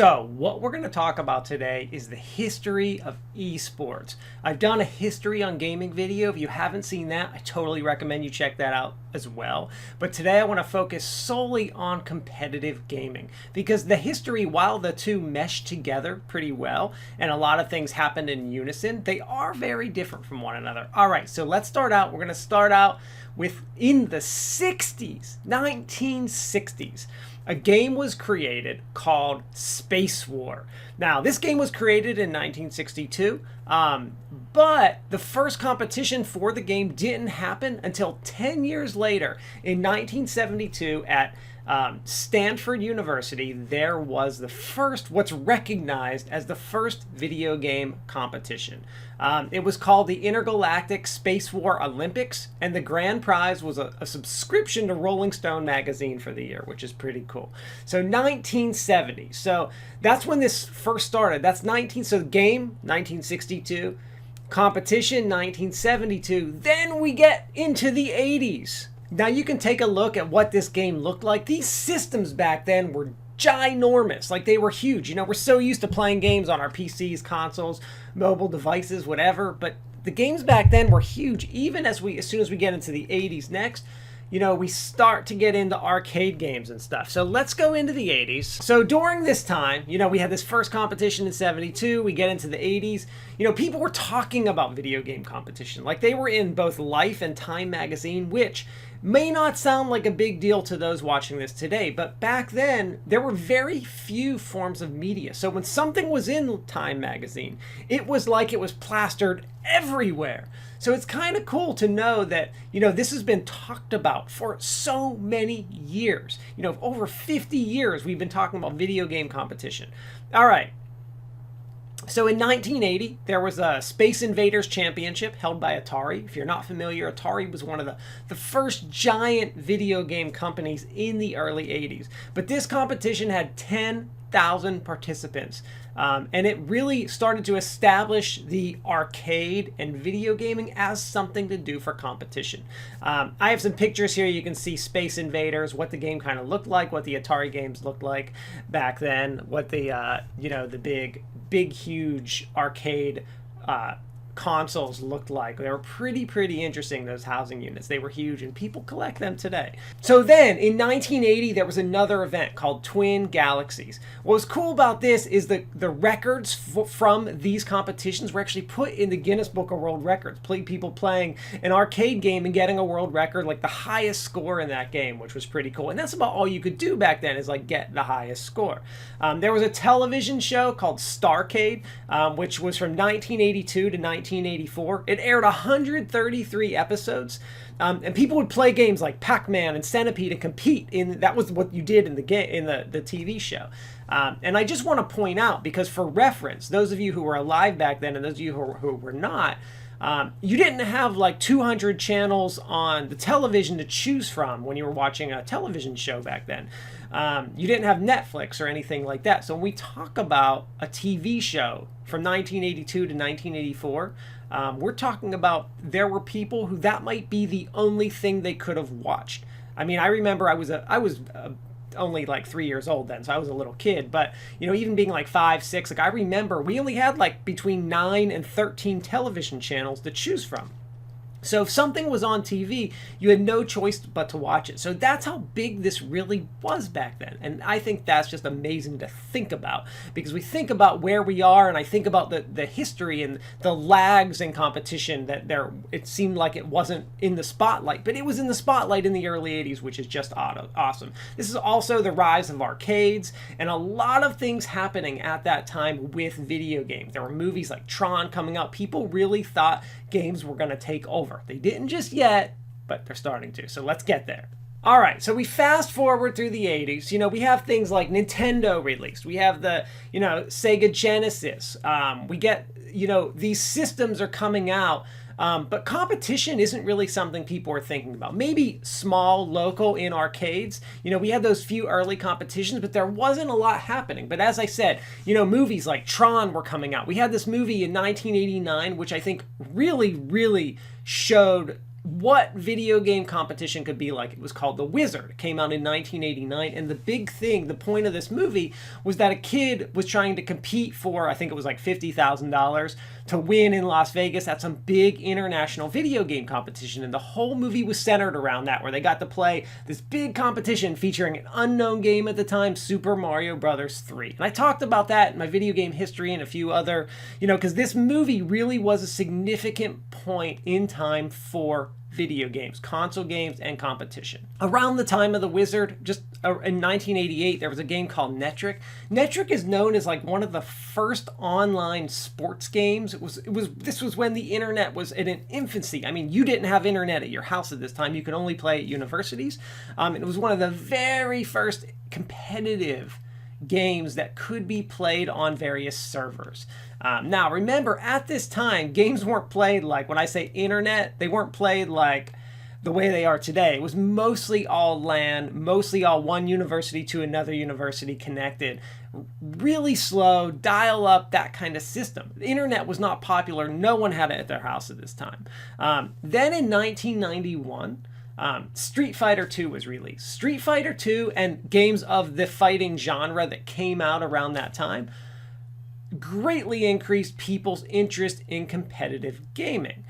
So, what we're going to talk about today is the history of esports. I've done a history on gaming video. If you haven't seen that, I totally recommend you check that out as well. But today I want to focus solely on competitive gaming because the history, while the two mesh together pretty well and a lot of things happened in unison, they are very different from one another. All right, so let's start out. We're going to start out with in the 60s, 1960s. A game was created called Spacewar. Now, this game was created in 1962, but the first competition for the game didn't happen until 10 years later. In 1972 at Stanford University, there was the first, what's recognized as the first video game competition. It was called the Intergalactic Spacewar Olympics, and the grand prize was a subscription to Rolling Stone magazine for the year, which is pretty cool. So 1970. So that's when this first started. So the game, 1962. Competition, 1972. Then we get into the 80s. Now you can take a look at what this game looked like. These systems back then were ginormous. Like, they were huge. You know, we're so used to playing games on our PCs, consoles, mobile devices, whatever, but the games back then were huge. Even as soon as we get into the 80s next, you know, we start to get into arcade games and stuff. So let's go into the 80s. So during this time, you know, we had this first competition in 72, we get into the 80s. You know, people were talking about video game competition. Like, they were in both Life and Time magazine, which may not sound like a big deal to those watching this today, but back then there were very few forms of media. So when something was in Time magazine, it was like it was plastered everywhere. So it's kind of cool to know that, you know, this has been talked about for so many years. You know, over 50 years we've been talking about video game competition. All right. So in 1980, there was a Space Invaders Championship held by Atari. If you're not familiar, Atari was one of the first giant video game companies in the early 80s. But this competition had 10,000 participants. And it really started to establish the arcade and video gaming as something to do for competition. I have some pictures here. You can see Space Invaders, what the game kind of looked like, what the Atari games looked like back then, what the, you know, the big, huge arcade consoles looked like. They were pretty interesting, those housing units. They were huge, and people collect them today. So then in 1980 there was another event called Twin Galaxies. What was cool about this is the records from these competitions were actually put in the Guinness Book of World Records. People playing an arcade game and getting a world record, like the highest score in that game, which was pretty cool. And that's about all you could do back then, is like get the highest score. There was a television show called Starcade, which was from 1982 to 1984. It aired 133 episodes, and people would play games like Pac-Man and Centipede and compete in. That was what you did in the game, in the TV show. And I just want to point out, because for reference, those of you who were alive back then and those of you who were not, you didn't have like 200 channels on the television to choose from when you were watching a television show back then. You didn't have Netflix or anything like that. So when we talk about a TV show from 1982 to 1984, we're talking about there were people who that might be the only thing they could have watched. I mean, I remember I was only like 3 years old then, so I was a little kid, but you know, even being like 5, 6, like I remember we only had like between 9 and 13 television channels to choose from. So if something was on TV, you had no choice but to watch it. So that's how big this really was back then. And I think that's just amazing to think about, because we think about where we are, and I think about the history and the lags in competition that it seemed like it wasn't in the spotlight, but it was in the spotlight in the early 80s, which is just awesome. This is also the rise of arcades and a lot of things happening at that time with video games. There were movies like Tron coming out. People really thought games were going to take over. They didn't just yet, but they're starting to. So let's get there. All right, so we fast forward through the 80s. You know, we have things like Nintendo released. We have the, you know, Sega Genesis. We get, you know, these systems are coming out. But competition isn't really something people are thinking about. Maybe small, local, in arcades. You know, we had those few early competitions, but there wasn't a lot happening. But as I said, you know, movies like Tron were coming out. We had this movie in 1989, which I think really showed what video game competition could be like. It was called The Wizard. It came out in 1989, and the big thing, the point of this movie, was that a kid was trying to compete for, I think it was like $50,000 to win in Las Vegas at some big international video game competition, and the whole movie was centered around that, where they got to play this big competition featuring an unknown game at the time, Super Mario Brothers 3. And I talked about that in my video game history and a few other, because this movie really was a significant point in time for video games, console games, and competition. Around the time of The Wizard, just in 1988, there was a game called Netric. Netric is known as like one of the first online sports games. This was when the internet was in an infancy. I mean, you didn't have internet at your house at this time. You could only play at universities. It was one of the very first competitive games that could be played on various servers. Now, remember, at this time, games weren't played like, when I say internet, they weren't played like the way they are today. It was mostly all LAN, mostly all one university to another university connected. Really slow, dial up, that kind of system. The internet was not popular. No one had it at their house at this time. Then in 1991, Street Fighter II was released. Street Fighter II and games of the fighting genre that came out around that time greatly increased people's interest in competitive gaming.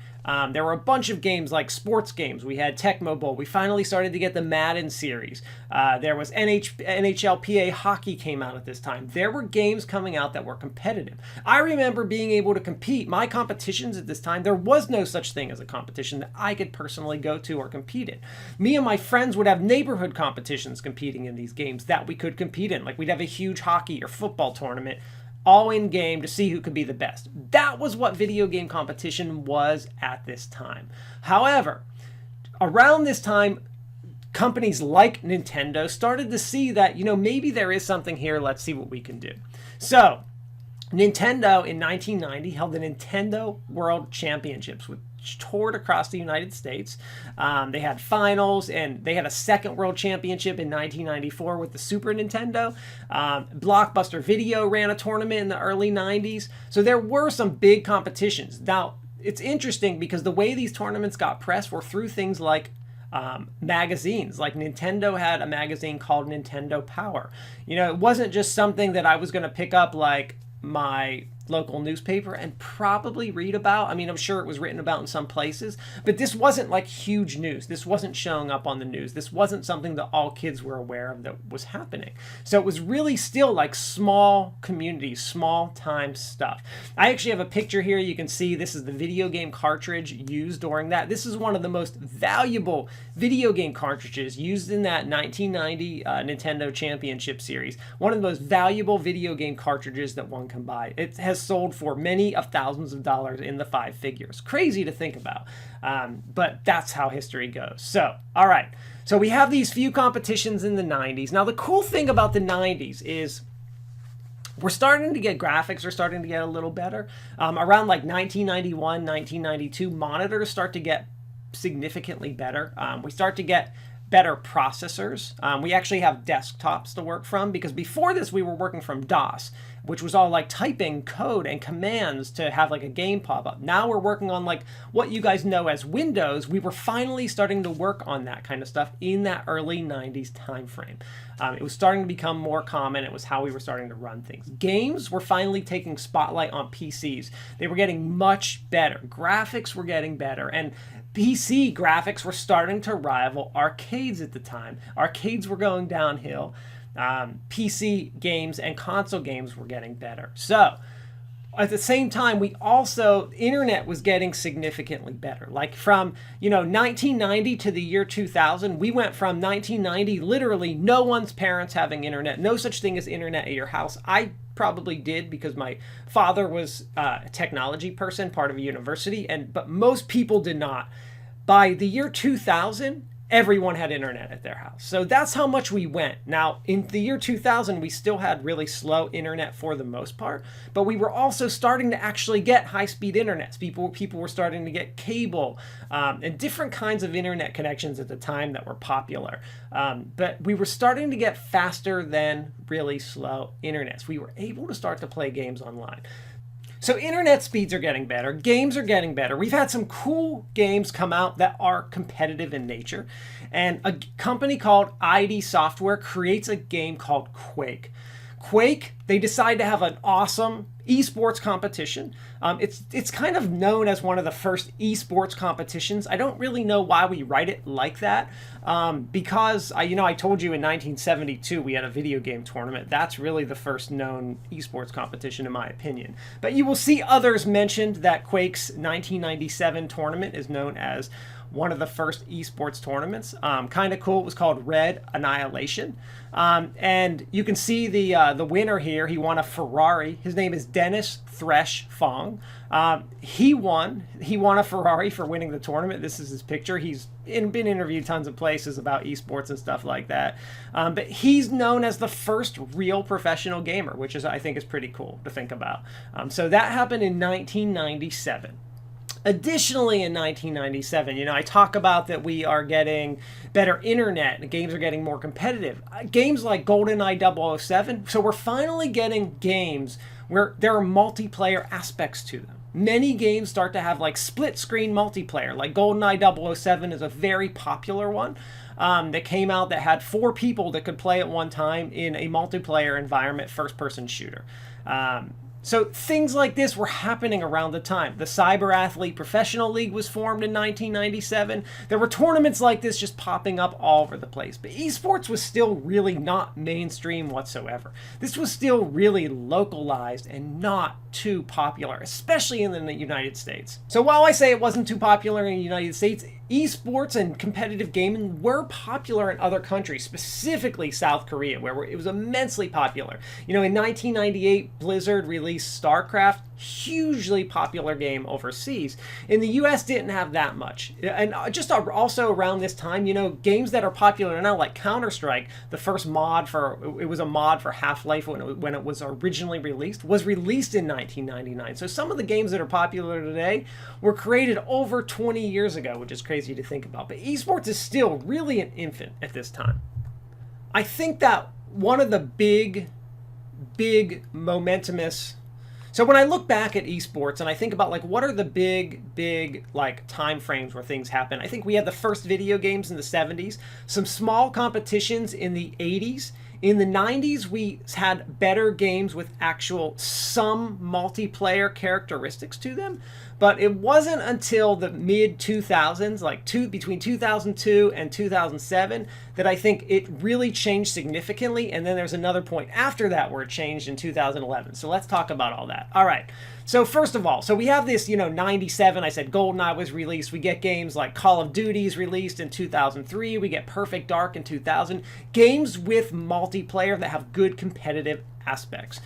There were a bunch of games like sports games. We had Tecmo Bowl. We finally started to get the Madden series. There was NHLPA hockey came out at this time. There were games coming out that were competitive. I remember being able to compete. My competitions at this time, there was no such thing as a competition that I could personally go to or compete in. Me and my friends would have neighborhood competitions competing in these games that we could compete in. Like we'd have a huge hockey or football tournament all in game to see who could be the best. That was what video game competition was at this time. However, around this time, companies like Nintendo started to see that, maybe there is something here. Let's see what we can do. So, Nintendo in 1990 held the Nintendo World Championships, which toured across the United States. They had finals, and they had a second World Championship in 1994 with the Super Nintendo. Blockbuster Video ran a tournament in the early 90s. So there were some big competitions. Now, it's interesting because the way these tournaments got press were through things like magazines. Like Nintendo had a magazine called Nintendo Power. It wasn't just something that I was going to pick up like my local newspaper and probably read about. I mean, I'm sure it was written about in some places, but this wasn't like huge news. This wasn't showing up on the news. This wasn't something that all kids were aware of that was happening. So it was really still like small communities, small time stuff. I actually have a picture here. You can see this is the video game cartridge used during that. This is one of the most valuable video game cartridges used in that 1990 Nintendo Championship Series. One of the most valuable video game cartridges that one can buy. It has sold for many of thousands of dollars in the five figures. Crazy to think about, but that's how history goes. So, all right. So we have these few competitions in the 90s. Now, the cool thing about the 90s is we're starting to get graphics are starting to get a little better. Around like 1991, 1992, monitors start to get significantly better. We start to get better processors. We actually have desktops to work from, because before this we were working from DOS, which was all like typing code and commands to have like a game pop up. Now we're working on like what you guys know as Windows. We were finally starting to work on that kind of stuff in that early 90s time frame. It was starting to become more common. It was how we were starting to run things. Games were finally taking spotlight on PCs. They were getting much better. Graphics were getting better, and PC graphics were starting to rival arcades at the time. Arcades were going downhill. PC games and console games were getting better. So at the same time, internet was getting significantly better. Like from, 1990 to the year 2000, we went from 1990, literally no one's parents having internet, no such thing as internet at your house. I probably did because my father was a technology person, part of a university, but most people did not. By the year 2000, everyone had internet at their house. So that's how much we went. Now, in the year 2000, we still had really slow internet for the most part, but we were also starting to actually get high-speed internets. People were starting to get cable and different kinds of internet connections at the time that were popular. But we were starting to get faster than really slow internets. We were able to start to play games online. So internet speeds are getting better, games are getting better. We've had some cool games come out that are competitive in nature. And a company called ID Software creates a game called Quake. Quake, they decide to have an awesome esports competition. It's kind of known as one of the first esports competitions. I don't really know why we write it like that, because I told you in 1972 we had a video game tournament. That's really the first known esports competition in my opinion. But you will see others mentioned that Quake's 1997 tournament is known as one of the first esports tournaments. Kind of cool. It was called Red Annihilation. And you can see the winner here. He won a Ferrari. His name is Dennis Thresh Fong. He won a Ferrari for winning the tournament. This is his picture. He's been interviewed tons of places about esports and stuff like that. But he's known as the first real professional gamer, which I think is pretty cool to think about. So that happened in 1997. Additionally, in 1997, I talk about that we are getting better internet and games are getting more competitive. Games like GoldenEye 007. So we're finally getting games where there are multiplayer aspects to them. Many games start to have like split screen multiplayer. Like GoldenEye 007 is a very popular one that came out that had 4 people that could play at one time in a multiplayer environment, first person shooter. So things like this were happening around the time. The Cyber Athlete Professional League was formed in 1997. There were tournaments like this just popping up all over the place. But esports was still really not mainstream whatsoever. This was still really localized and not too popular, especially in the United States. So while I say it wasn't too popular in the United States, esports and competitive gaming were popular in other countries, specifically South Korea, where it was immensely popular. In 1998, Blizzard released StarCraft, hugely popular game overseas. In the US, didn't have that much. And just also around this time, games that are popular now, like Counter-Strike, the first mod it was a mod for Half-Life when it was originally released, was released in 1999. So some of the games that are popular today were created over 20 years ago, which is crazy to think about. But esports is still really an infant at this time. I think that one of the big momentumous. So when I look back at esports and I think about like what are the big like time frames where things happen, I think we had the first video games in the 70s, some small competitions in the 80s. In the 90s, we had better games with some multiplayer characteristics to them, but it wasn't until the mid-2000s, between 2002 and 2007, that I think it really changed significantly, and then there's another point after that where it changed in 2011. So let's talk about all that. All right. So first of all, we have this, 97, I said GoldenEye was released. We get games like Call of Duty's released in 2003. We get Perfect Dark in 2000. Games with multiplayer that have good competitive aspects.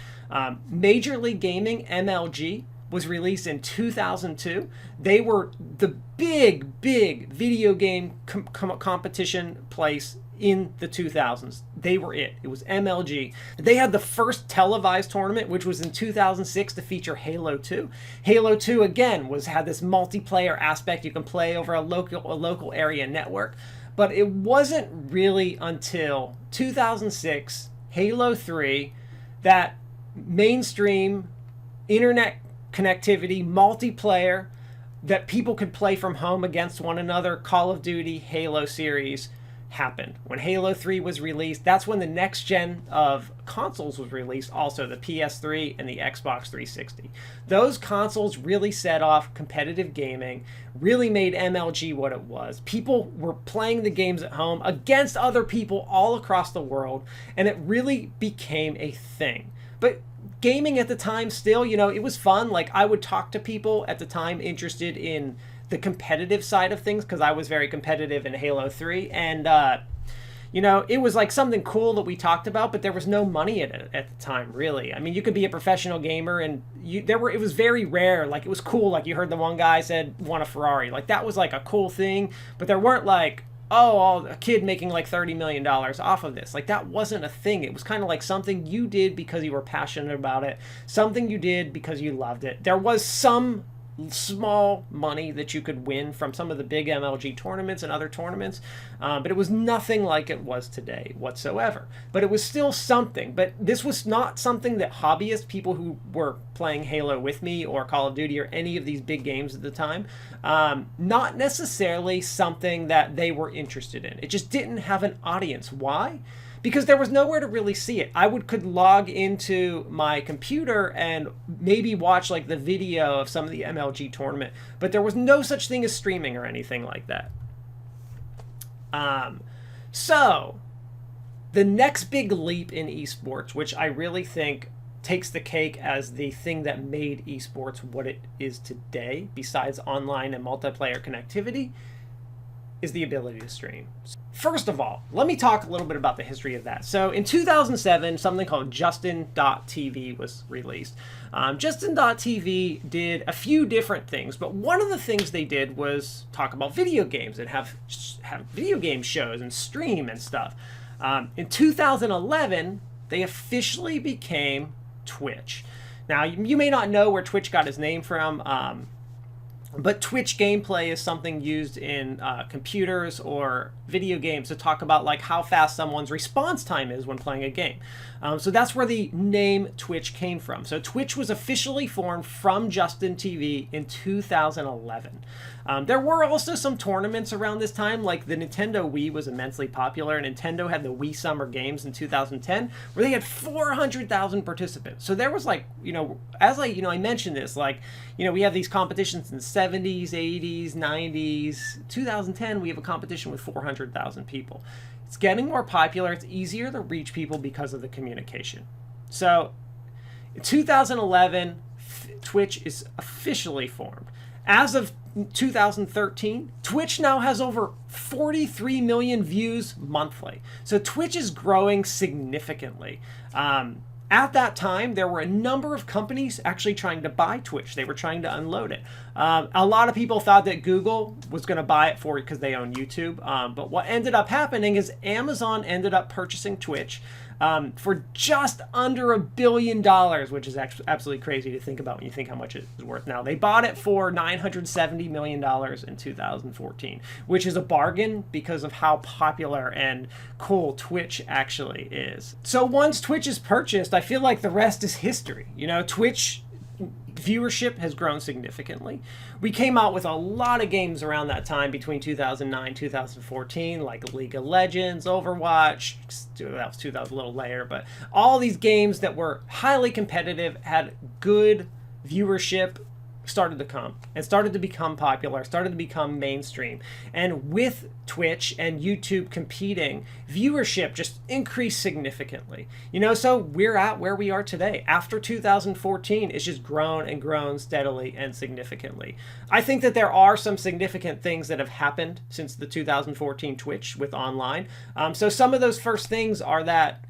Major League Gaming, MLG, was released in 2002. They were the big video game competition place in the 2000s. They were it. It was MLG. They had the first televised tournament, which was in 2006 to feature Halo 2. Halo 2 again had this multiplayer aspect. You can play over a local area network. But it wasn't really until 2006, Halo 3, that mainstream internet connectivity, multiplayer, that people could play from home against one another, Call of Duty, Halo series happened. When Halo 3 was released, that's when the next gen of consoles was released, also the PS3 and the Xbox 360. Those consoles really set off competitive gaming, really made MLG what it was. People were playing the games at home against other people all across the world, and it really became a thing. But gaming at the time still, it was fun. Like, I would talk to people at the time interested in the competitive side of things, because I was very competitive in Halo 3, and it was like something cool that we talked about, but there was no money in it at the time, really. I mean, you could be a professional gamer, and it was very rare. Like, it was cool. Like, you heard the one guy said won a Ferrari. Like, that was like a cool thing, but there weren't like, a kid making like $30 million off of this. Like, that wasn't a thing. It was kind of like something you did because you were passionate about it, something you did because you loved it. There was some small money that you could win from some of the big MLG tournaments and other tournaments, but it was nothing like it was today whatsoever. But it was still something. But this was not something that hobbyists, people who were playing Halo with me or Call of Duty or any of these big games at the time, not necessarily something that they were interested in. It just didn't have an audience. Why? Because there was nowhere to really see it. I could log into my computer and maybe watch like the video of some of the MLG tournament, but there was no such thing as streaming or anything like that. So the next big leap in esports, which I really think takes the cake as the thing that made esports what it is today, besides online and multiplayer connectivity, is the ability to stream. First of all, let me talk a little bit about the history of that. So in 2007, something called Justin.tv was released. Justin.tv did a few different things, but one of the things they did was talk about video games and have video game shows and stream and stuff. In 2011, they officially became Twitch. Now, you may not know where Twitch got its name from, but Twitch gameplay is something used in computers or video games to talk about like how fast someone's response time is when playing a game. So that's where the name Twitch came from. So Twitch was officially formed from Justin TV in 2011. There were also some tournaments around this time, like the Nintendo Wii was immensely popular. Nintendo had the Wii Summer Games in 2010, where they had 400,000 participants. So there was like, as I mentioned this, like, we have these competitions in the 70s, 80s, 90s. 2010, we have a competition with 400,000 people. It's getting more popular. It's easier to reach people because of the communication. So in 2011, Twitch is officially formed. As of 2013, Twitch now has over 43 million views monthly. So Twitch is growing significantly. At that time, there were a number of companies actually trying to buy Twitch. They were trying to unload it. A lot of people thought that Google was going to buy it for it because they own YouTube. But what ended up happening is Amazon ended up purchasing Twitch for just under $1 billion, which is actually absolutely crazy to think about when you think how much it is worth now. They bought it for $970 million in 2014, which is a bargain because of how popular and cool Twitch actually is. So once Twitch is purchased, I feel like the rest is history. Twitch viewership has grown significantly. We came out with a lot of games around that time between 2009 and 2014, like League of Legends, Overwatch. That was 2000, a little later, but all these games that were highly competitive, had good viewership, started to come and started to become popular, started to become mainstream. And with Twitch and YouTube competing, viewership just increased significantly. So we're at where we are today. After 2014, it's just grown and grown steadily and significantly. I think that there are some significant things that have happened since the 2014 Twitch with online. So some of those first things are that,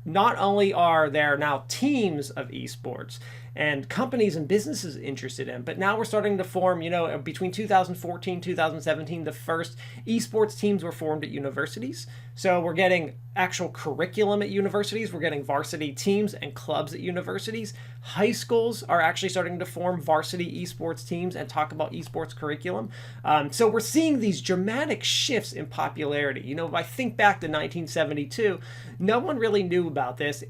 not only are there now teams of esports and companies and businesses interested in, but now we're starting to form, between 2014, 2017, the first esports teams were formed at universities. So we're getting actual curriculum at universities. We're getting varsity teams and clubs at universities. High schools are actually starting to form varsity esports teams and talk about esports curriculum. So we're seeing these dramatic shifts in popularity. If I think back to 1972, no one really knew about this.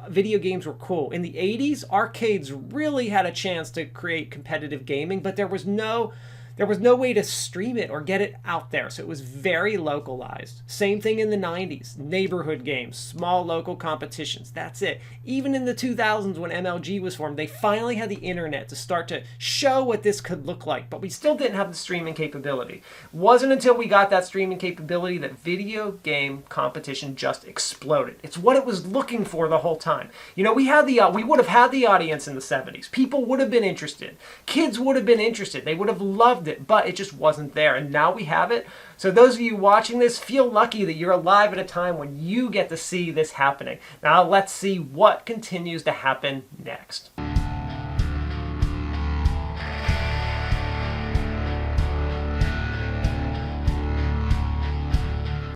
Video games were cool. In the 80s, arcades really had a chance to create competitive gaming, but there was no way to stream it or get it out there, so it was very localized. Same thing in the 90s. Neighborhood games, small local competitions, that's it. Even in the 2000s when MLG was formed, they finally had the internet to start to show what this could look like, but we still didn't have the streaming capability. It wasn't until we got that streaming capability that video game competition just exploded. It's what it was looking for the whole time. We would have had the audience in the 70s. People would have been interested. Kids would have been interested. They would have loved it, but it just wasn't there. And now we have it. So those of you watching this, feel lucky that you're alive at a time when you get to see this happening. Now let's see what continues to happen next.